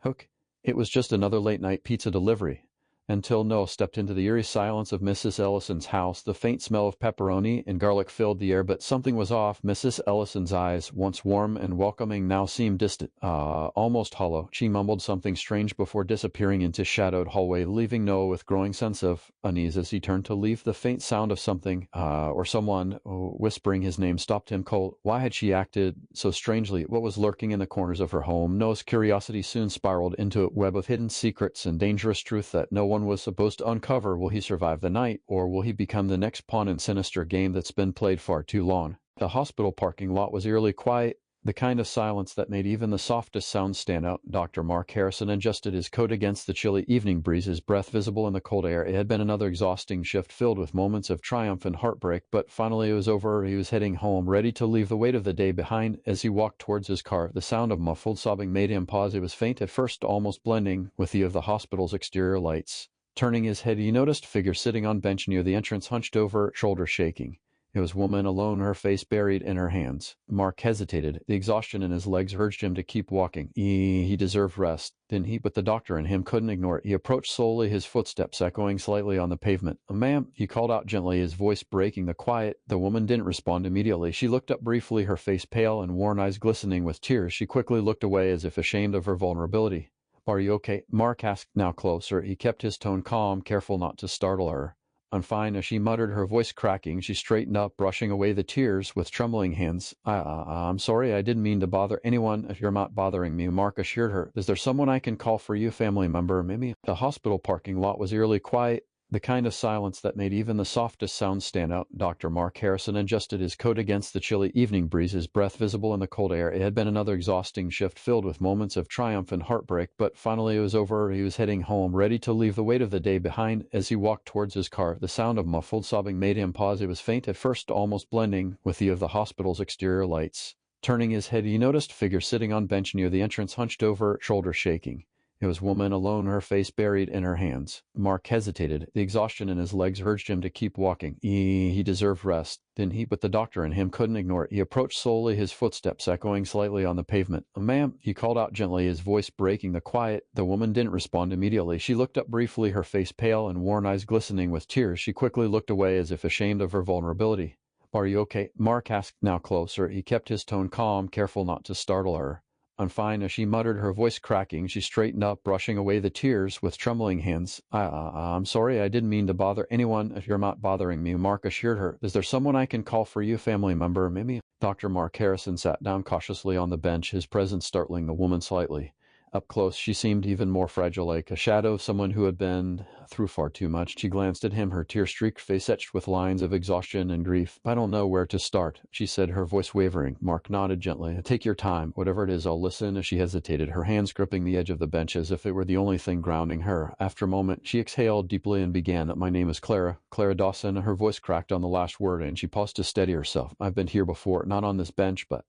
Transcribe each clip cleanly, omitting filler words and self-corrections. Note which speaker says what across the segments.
Speaker 1: Hook. It was just another late-night pizza delivery. Until Noel stepped into the eerie silence of Mrs. Ellison's house, the faint smell of pepperoni and garlic filled the air, but something was off. Mrs. Ellison's eyes, once warm and welcoming, now seemed distant, almost hollow. She mumbled something strange before disappearing into shadowed hallway, leaving Noel with growing sense of unease as he turned to leave. The faint sound of something, or someone, whispering his name stopped him cold. Why had she acted so strangely? What was lurking in the corners of her home? Noel's curiosity soon spiraled into a web of hidden secrets and dangerous truth that no one was supposed to uncover. Will he survive the night, or will he become the next pawn in sinister game that's been played far too long? The hospital parking lot was eerily quiet, the kind of silence that made even the softest sounds stand out. Dr. Mark Harrison adjusted his coat against the chilly evening breeze, his breath visible in the cold air. It had been another exhausting shift filled with moments of triumph and heartbreak, but finally it was over. He was heading home, ready to leave the weight of the day behind. As he walked towards his car, the sound of muffled sobbing made him pause. It was faint at first, almost blending with the of the hospital's exterior lights. Turning his head, he noticed a figure sitting on a bench near the entrance, hunched over, shoulders shaking. It was a woman alone, her face buried in her hands. Mark hesitated. The exhaustion in his legs urged him to keep walking. He deserved rest, didn't he? But the doctor in him couldn't ignore it. He approached slowly, his footsteps echoing slightly on the pavement. "Ma'am," he called out gently, his voice breaking the quiet. The woman didn't respond immediately. She looked up briefly, her face pale and worn, eyes glistening with tears. She quickly looked away as if ashamed of her vulnerability. "Are you okay?" Mark asked, now closer. He kept his tone calm, careful not to startle her. "I'm fine," as she muttered, her voice cracking. She straightened up, brushing away the tears with trembling hands. I'm sorry, I didn't mean to bother anyone. If you're not bothering me," Mark assured her. "Is there someone I can call for you? Family member, maybe?" The hospital parking lot was eerily quiet, the kind of silence that made even the softest sounds stand out. Dr. Mark Harrison adjusted his coat against the chilly evening breeze, his breath visible in the cold air. It had been another exhausting shift filled with moments of triumph and heartbreak, but finally it was over. He was heading home, ready to leave the weight of the day behind. As he walked towards his car, the sound of muffled sobbing made him pause. It was faint at first, almost blending with the of the hospital's exterior lights. Turning his head, he noticed a figure sitting on a bench near the entrance, hunched over, shoulders shaking. It was a woman alone, her face buried in her hands. Mark hesitated. The exhaustion in his legs urged him to keep walking. He deserved rest, didn't he? But the doctor in him couldn't ignore it. He approached slowly, his footsteps echoing slightly on the pavement. "Ma'am," he called out gently, his voice breaking the quiet. The woman didn't respond immediately. She looked up briefly, her face pale and worn, eyes glistening with tears. She quickly looked away as if ashamed of her vulnerability. "Are you okay?" Mark asked, now closer. He kept his tone calm, careful not to startle her. "I'm fine," as she muttered, her voice cracking. She straightened up, brushing away the tears with trembling hands. I'm sorry, I didn't mean to bother anyone. If you're not bothering me," Mark assured her. "Is there someone I can call for you? Family member, maybe?" Dr. Mark Harrison sat down cautiously on the bench, his presence startling the woman slightly. Up close, she seemed even more fragile, like a shadow of someone who had been through far too much. She glanced at him, her tear-streaked face etched with lines of exhaustion and grief. "I don't know where to start," she said, her voice wavering. Mark nodded gently. "Take your time. Whatever it is, I'll listen." As she hesitated, her hands gripping the edge of the bench as if it were the only thing grounding her. After a moment, she exhaled deeply and began. "My name is Clara Dawson." Her voice cracked on the last word, and she paused to steady herself. "I've been here before, not on this bench, but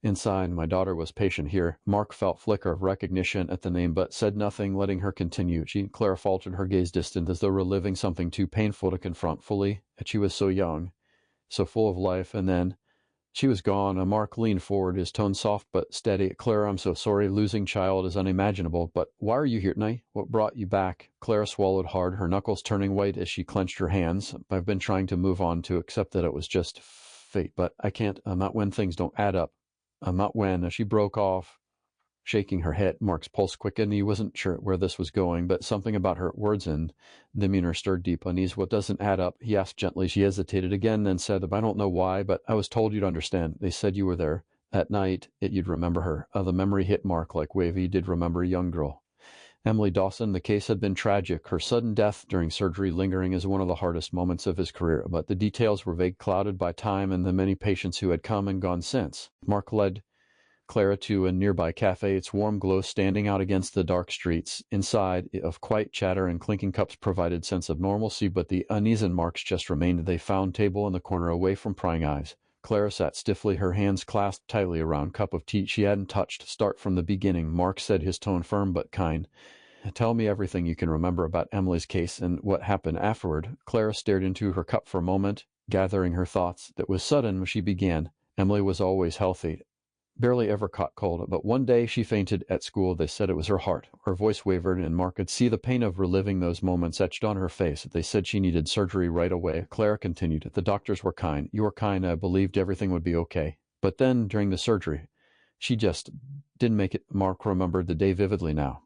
Speaker 1: inside. My daughter was patient here." Mark felt flicker of recognition at the name, but said nothing, letting her continue. Clara faltered, her gaze distant, as though reliving something too painful to confront fully. She was so young, so full of life, and then she was gone. Mark leaned forward, his tone soft but steady. "Clara, I'm so sorry. Losing child is unimaginable, but why are you here tonight? What brought you back?" Clara swallowed hard, her knuckles turning white as she clenched her hands. "I've been trying to move on, to accept that it was just fate, but I can't. Not when things don't add up. Not when." She broke off, shaking her head. Mark's pulse quickened. He wasn't sure where this was going, but something about her words and demeanor stirred deep unease. "What doesn't add up?" he asked gently. She hesitated again, then said, "I don't know why, but I was told you'd understand. They said you were there at night, you'd remember her." The memory hit Mark like wave. He did remember a young girl. Emily Dawson. The case had been tragic, her sudden death during surgery lingering as one of the hardest moments of his career, but the details were vague, clouded by time and the many patients who had come and gone since. Mark led Clara to a nearby cafe, its warm glow standing out against the dark streets. Inside, of quiet chatter and clinking cups provided sense of normalcy, but the unease in Mark's chest remained. They found table in the corner, away from prying eyes. Clara sat stiffly, her hands clasped tightly around cup of tea she hadn't touched. "Start from the beginning," Mark said, his tone firm but kind. "Tell me everything you can remember about Emily's case and what happened afterward." Clara stared into her cup for a moment, gathering her thoughts. That was sudden. She began. "Emily was always healthy, barely ever caught cold, but one day she fainted at school. They said it was her heart. Her voice wavered, and Mark could see the pain of reliving those moments etched on her face. They said she needed surgery right away. Clara continued, the doctors were kind. You were kind. I believed everything would be okay. But then, during the surgery, she just didn't make it. Mark remembered the day vividly now.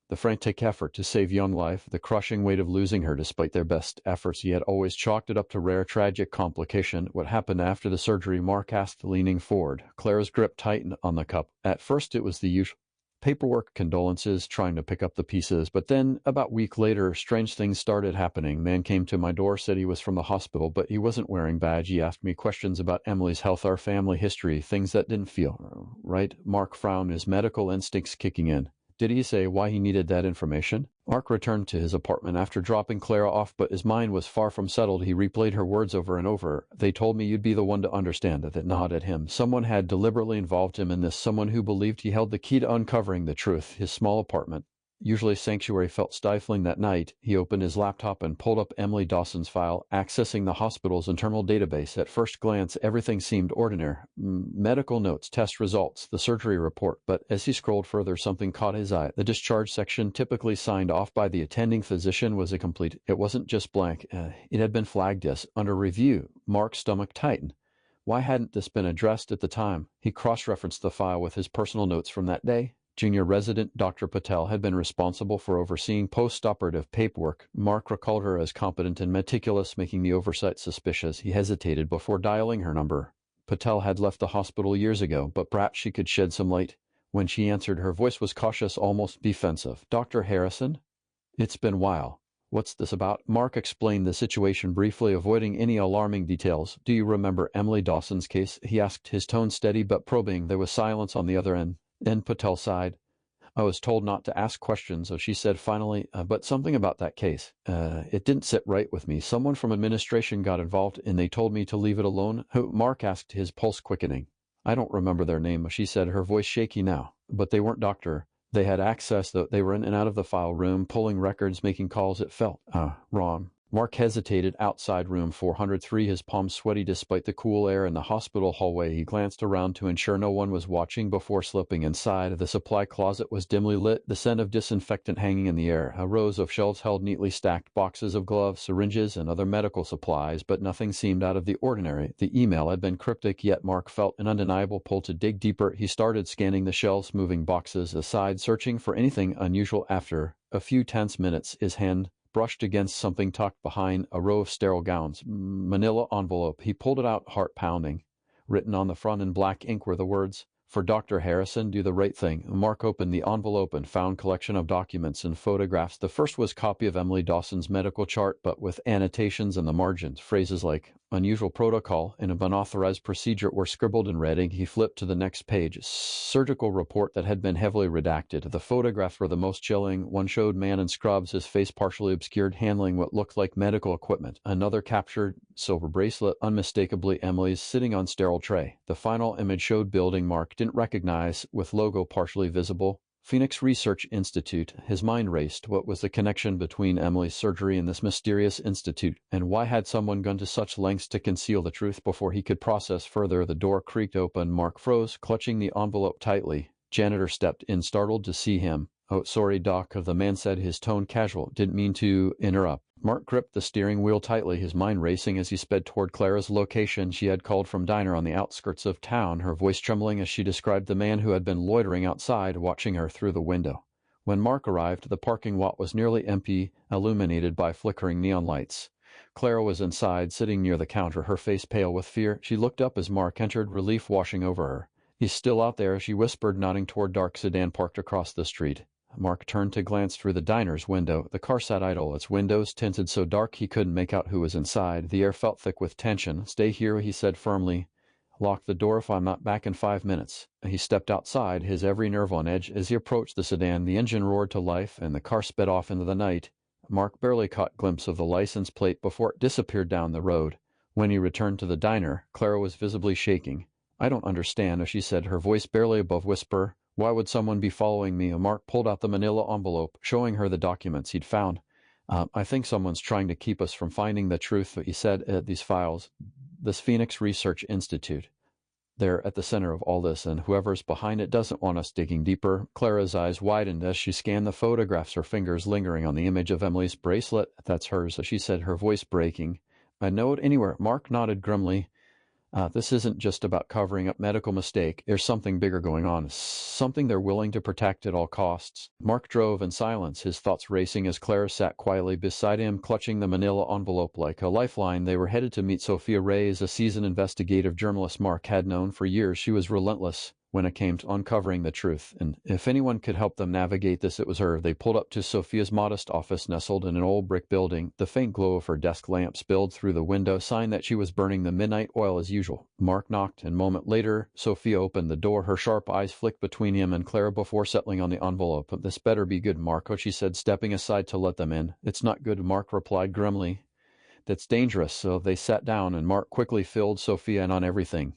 Speaker 1: The frantic effort to save young life, the crushing weight of losing her despite their best efforts. He had always chalked it up to rare, tragic complication. What happened after the surgery? Mark asked, leaning forward. Clara's grip tightened on the cup. At first it was the usual paperwork, condolences, trying to pick up the pieces. But then, about a week later, strange things started happening. Man came to my door, said he was from the hospital, but he wasn't wearing badge. He asked me questions about Emily's health, our family history, things that didn't feel right. Mark frowned, his medical instincts kicking in. Did he say why he needed that information? Mark returned to his apartment after dropping Clara off, but his mind was far from settled. He replayed her words over and over. They told me you'd be the one to understand. That gnawed at him. Someone had deliberately involved him in this, someone who believed he held the key to uncovering the truth. His small apartment, usually sanctuary, felt stifling that night. He opened his laptop and pulled up Emily Dawson's file, accessing the hospital's internal database. At first glance, everything seemed ordinary. Medical notes, test results, the surgery report. But as he scrolled further, something caught his eye. The discharge section, typically signed off by the attending physician, was incomplete. It wasn't just blank. It had been flagged as under review. Mark's stomach tightened. Why hadn't this been addressed at the time? He cross-referenced the file with his personal notes from that day. Junior resident Dr. Patel had been responsible for overseeing post-operative paperwork. Mark recalled her as competent and meticulous, making the oversight suspicious. He hesitated before dialing her number. Patel had left the hospital years ago, but perhaps she could shed some light. When she answered, her voice was cautious, almost defensive. Dr. Harrison? It's been a while. What's this about? Mark explained the situation briefly, avoiding any alarming details. Do you remember Emily Dawson's case? He asked, his tone steady but probing. There was silence on the other end. Then Patel sighed. I was told not to ask questions, so she said finally, but something about that case. It didn't sit right with me. Someone from administration got involved, and they told me to leave it alone. Who? Mark asked, his pulse quickening. I don't remember their name, she said, her voice shaky now. But they weren't doctor. They had access, though. They were in and out of the file room, pulling records, making calls. It felt wrong. Mark hesitated. Outside room 403, his palms sweaty despite the cool air in the hospital hallway. He glanced around to ensure no one was watching before slipping inside. The supply closet was dimly lit, the scent of disinfectant hanging in the air. Rows of shelves held neatly stacked boxes of gloves, syringes, and other medical supplies, but nothing seemed out of the ordinary. The email had been cryptic, yet Mark felt an undeniable pull to dig deeper. He started scanning the shelves, moving boxes aside, searching for anything unusual. After a few tense minutes, his hand brushed against something tucked behind a row of sterile gowns. Manila envelope. He pulled it out, heart pounding. Written on the front in black ink were the words, "For Dr. Harrison, do the right thing." Mark opened the envelope and found collection of documents and photographs. The first was a copy of Emily Dawson's medical chart, but with annotations in the margins. Phrases like unusual protocol and an unauthorized procedure were scribbled in red ink. He flipped to the next page. Surgical report that had been heavily redacted. The photographs were the most chilling. One showed man in scrubs, his face partially obscured, handling what looked like medical equipment. Another captured silver bracelet, unmistakably Emily's, sitting on sterile tray. The final image showed building Mark didn't recognize, with logo partially visible. Phoenix Research Institute. His mind raced. What was the connection between Emily's surgery and this mysterious institute? And why had someone gone to such lengths to conceal the truth before he could process further? The door creaked open. Mark froze, clutching the envelope tightly. Janitor stepped in, startled to see him. "Oh, sorry, Doc," the man said, his tone casual. "Didn't mean to interrupt." Mark gripped the steering wheel tightly, his mind racing as he sped toward Clara's location. She had called from diner on the outskirts of town, her voice trembling as she described the man who had been loitering outside, watching her through the window. When Mark arrived, the parking lot was nearly empty, illuminated by flickering neon lights. Clara was inside, sitting near the counter, her face pale with fear. She looked up as Mark entered, relief washing over her. "He's still out there," she whispered, nodding toward dark sedan parked across the street. Mark turned to glance through the diner's window. The car sat idle, its windows tinted so dark he couldn't make out who was inside. The air felt thick with tension. "Stay here," he said firmly. "Lock the door if I'm not back in 5 minutes." He stepped outside, his every nerve on edge. As he approached the sedan, the engine roared to life, and the car sped off into the night. Mark barely caught a glimpse of the license plate before it disappeared down the road. When he returned to the diner, Clara was visibly shaking. "I don't understand," she said, her voice barely above whisper. "Why would someone be following me?" Mark pulled out the manila envelope, showing her the documents he'd found. "I think someone's trying to keep us from finding the truth," he said, "these files. This Phoenix Research Institute." They're at the center of all this, and whoever's behind it doesn't want us digging deeper. Clara's eyes widened as she scanned the photographs, her fingers lingering on the image of Emily's bracelet. That's hers, she said, her voice breaking. "I know it anywhere." Mark nodded grimly. This isn't just about covering up medical mistake. There's something bigger going on, something they're willing to protect at all costs. Mark drove in silence, his thoughts racing as Clara sat quietly beside him, clutching the manila envelope like a lifeline. They were headed to meet Sophia Reyes, a seasoned investigative journalist Mark had known for years. She was relentless when it came to uncovering the truth, and if anyone could help them navigate this, it was her. They pulled up to Sophia's modest office nestled in an old brick building. The faint glow of her desk lamp spilled through the window, sign that she was burning the midnight oil as usual. Mark knocked, and a moment later, Sophia opened the door. Her sharp eyes flicked between him and Clara before settling on the envelope. "This better be good, Marco," she said, stepping aside to let them in. "It's not good," Mark replied grimly. "That's dangerous." So they sat down, and Mark quickly filled Sophia in on everything.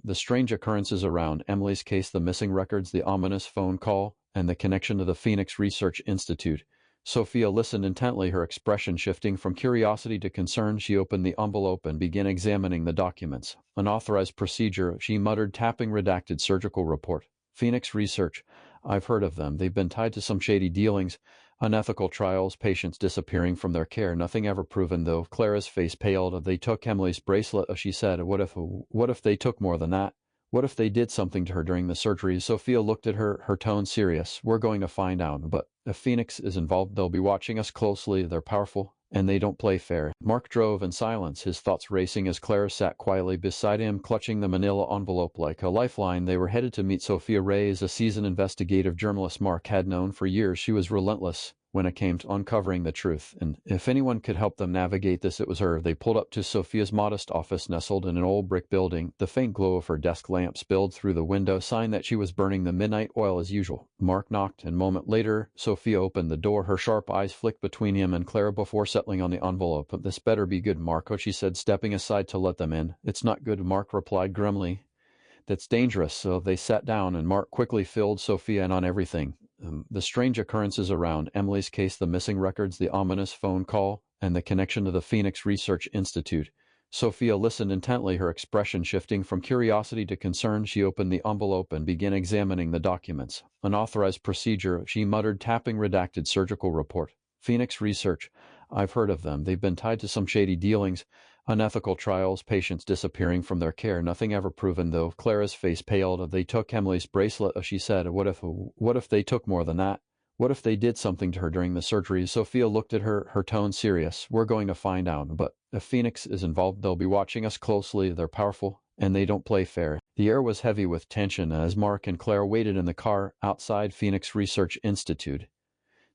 Speaker 1: The strange occurrences around Emily's case, the missing records, the ominous phone call, and the connection to the Phoenix Research Institute. Sophia listened intently, her expression shifting from curiosity to concern. She opened the envelope and began examining the documents. "Unauthorized procedure," she muttered, tapping redacted surgical report. "Phoenix Research. I've heard of them. They've been tied to some shady dealings. Unethical trials, patients disappearing from their care, nothing ever proven, though." Clara's face paled. "They took Emily's bracelet," she said. What if they took more than that? What if they did something to her during the surgery?" Sophia looked at her, her tone serious. "We're going to find out, but if Phoenix is involved, they'll be watching us closely. They're powerful, and they don't play fair." Mark drove in silence, his thoughts racing as Clara sat quietly beside him, clutching the manila envelope like a lifeline. They were headed to meet Sophia Reyes, a seasoned investigative journalist Mark had known for years. She was relentless when it came to uncovering the truth, and if anyone could help them navigate this, it was her. They pulled up to Sophia's modest office nestled in an old brick building. The faint glow of her desk lamp spilled through the window, sign that she was burning the midnight oil as usual. Mark knocked, and a moment later, Sophia opened the door. Her sharp eyes flicked between him and Clara before settling on the envelope. "This better be good, Marco," she said, stepping aside to let them in. "It's not good," Mark replied grimly. "That's dangerous." So they sat down, and Mark quickly filled Sophia in on everything. The strange occurrences around Emily's case, the missing records, the ominous phone call, and the connection to the Phoenix Research Institute. Sophia listened intently, her expression shifting from curiosity to concern. She opened the envelope and began examining the documents. "Unauthorized procedure," she muttered, tapping redacted surgical report. "Phoenix Research. I've heard of them. They've been tied to some shady dealings. Unethical trials, patients disappearing from their care, nothing ever proven, though." Clara's face paled. "They took Emily's bracelet," she said. What if they took more than that? What if they did something to her during the surgery?" Sophia looked at her, her tone serious. "We're going to find out, but if Phoenix is involved, they'll be watching us closely. They're powerful, and they don't play fair." The air was heavy with tension as Mark and Clara waited in the car outside Phoenix Research Institute.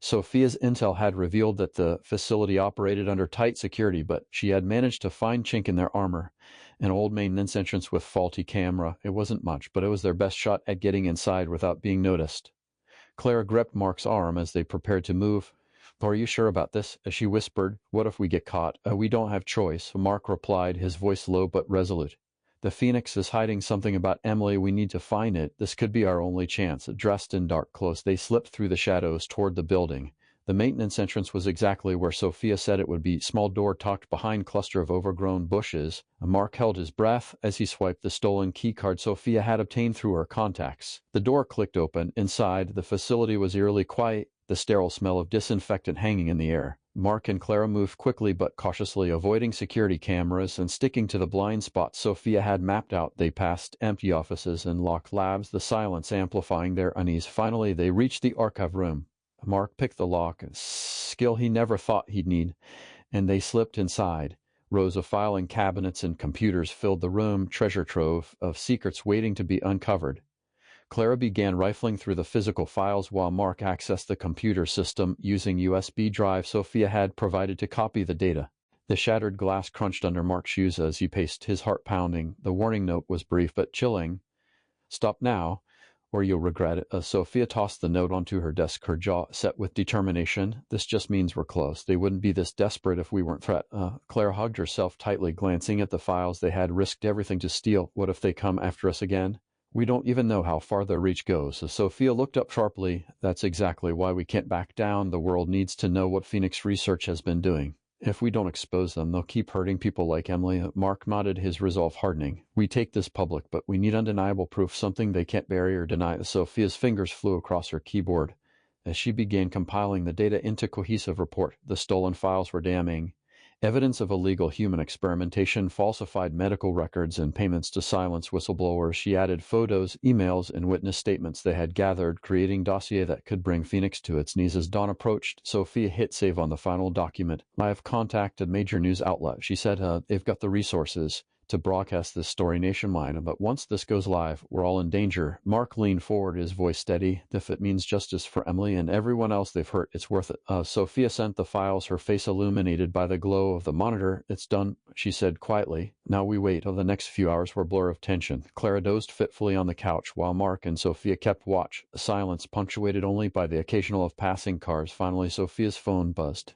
Speaker 1: Sophia's intel had revealed that the facility operated under tight security, but she had managed to find chink in their armor. An old maintenance entrance with faulty camera. It wasn't much, but it was their best shot at getting inside without being noticed. Clara gripped Mark's arm as they prepared to move. "Are you sure about this?" As she whispered. "What if we get caught?" "We don't have choice," Mark replied, his voice low but resolute. "The Phoenix is hiding something about Emily. We need to find it. This could be our only chance." Dressed in dark clothes, they slipped through the shadows toward the building. The maintenance entrance was exactly where Sophia said it would be. Small door tucked behind cluster of overgrown bushes. Mark held his breath as he swiped the stolen key card Sophia had obtained through her contacts. The door clicked open. Inside, the facility was eerily quiet, the sterile smell of disinfectant hanging in the air. Mark and Clara moved quickly but cautiously, avoiding security cameras and sticking to the blind spots Sophia had mapped out. They passed empty offices and locked labs, the silence amplifying their unease. Finally, they reached the archive room. Mark picked the lock, a skill he never thought he'd need, and they slipped inside. Rows of filing cabinets and computers filled the room, treasure trove of secrets waiting to be uncovered. Clara began rifling through the physical files while Mark accessed the computer system using USB drive Sophia had provided to copy the data. The shattered glass crunched under Mark's shoes as he paced, his heart pounding. The warning note was brief but chilling. "Stop now, or you'll regret it." Sophia tossed the note onto her desk, her jaw set with determination. "This just means we're close. They wouldn't be this desperate if we weren't threat." Clara hugged herself tightly, glancing at the files they had risked everything to steal. "What if they come after us again? We don't even know how far their reach goes." Sophia looked up sharply. "That's exactly why we can't back down. The world needs to know what Phoenix Research has been doing. If we don't expose them, they'll keep hurting people like Emily. Mark nodded, his resolve hardening. We take this public, but we need undeniable proof, something they can't bury or deny. Sophia's fingers flew across her keyboard as she began compiling the data into a cohesive report. The stolen files were damning. Evidence of illegal human experimentation, falsified medical records, and payments to silence whistleblowers. She added photos, emails, and witness statements they had gathered, creating a dossier that could bring Phoenix to its knees. As dawn approached, Sophia hit save on the final document. I have contacted a major news outlet. She said they've got the resources to broadcast this story nationwide, but once this goes live, we're all in danger. Mark leaned forward, his voice steady. If it means justice for Emily and everyone else they've hurt, it's worth it. Sophia sent the files, her face illuminated by the glow of the monitor. It's done, she said quietly. Now we wait. The next few hours were a blur of tension. Clara dozed fitfully on the couch, while Mark and Sophia kept watch, a silence punctuated only by the occasional of passing cars. Finally, Sophia's phone buzzed.